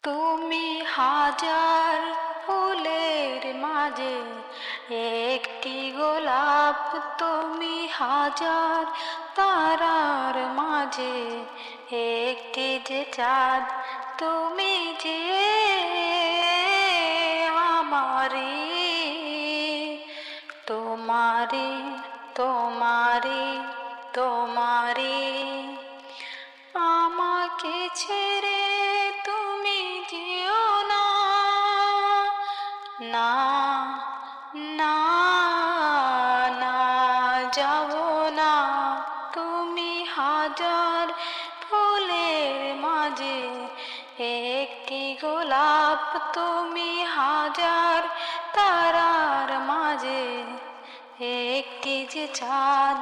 তুমি হাজার ফুলের মাঝে একটি গোলাপ, তুমি হাজার তারার মাঝে একটি যে চাঁদ, তুমি যে আমারি, তোমারি তোমারি তোমারি। আমাকে ছেড়ে তুমি যেও না, না না না যাব না। তুমি হাজার ফুলের মাঝে একটি গোলাপ, তুমি হাজার তারার মাঝে একটি যে চাঁদ।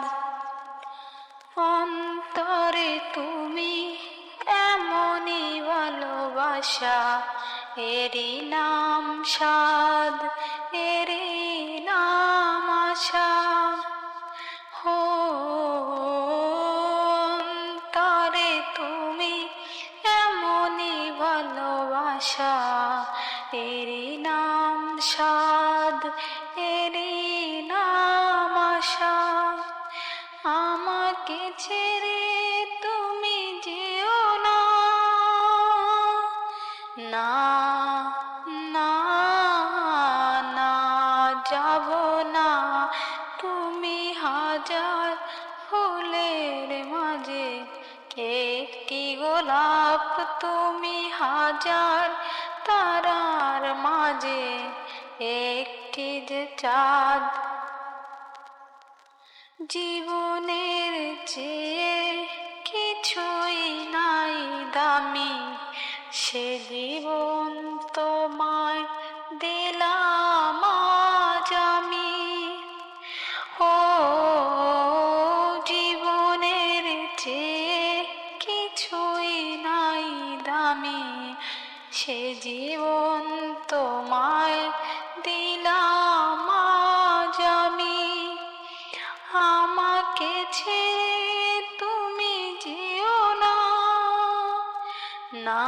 অন্তরে তুমি এমনই ভালোবাসা, এরই নাম সাদ, এরই নাম আশা। হো অন্তরে তুমি এমনই ভালোবাসা, এরই নাম সাদ, এরই নাম আশা। আমাকে ছেড়ে তুমি যেও না, না না না যাব না। তুমি হাজার ফুলের মাঝে একটি গোলাপ, তুমি হাজার তারার মাঝে একটি যে চাঁদ। জীবনের চেয়ে কিছুই নাই দামি, সে জীবন তোমায় দিলাম আজ আমি। ও জীবনের চেয়ে কিছুই নাই দামি, সে জীবন তোমায় দিলাম আজ আমি। আমাকে ছেড়ে তুমি যেও না, না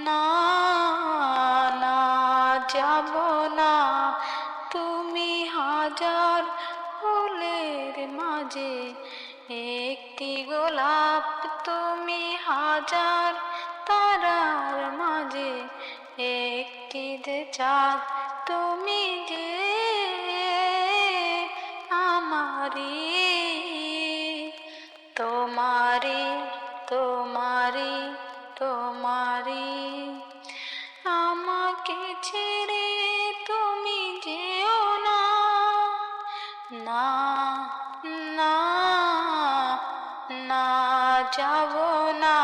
না না যাব না। তুমি হাজার ফুলের মাঝে একটি গোলাপ, তুমি হাজার তারার মাঝে একটি যে চাঁদ, তুমি যে আমারি, তোমারি তোমারি তোমারি। আমাকে ছেড়ে তুমি যেও না, না না না যাব না।